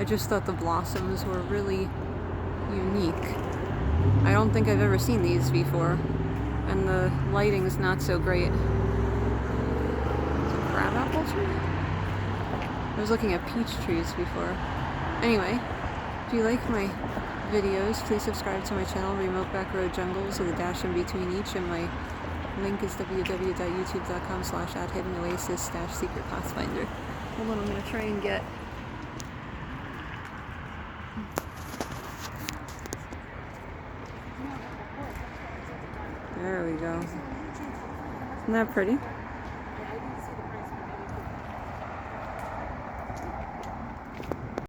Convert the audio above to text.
just thought the blossoms were really unique. I don't think I've ever seen these before, and the lighting is not so great. Crabapple tree? I was looking at peach trees before. Anyway, if you like my videos, please subscribe to my channel, Remote-Backroad-Jungles, with a dash in between each, and my link is www.youtube.com/@hiddenoasis-secret-pathfinder. Hold on, I'm gonna try and get... There we go. Isn't that pretty?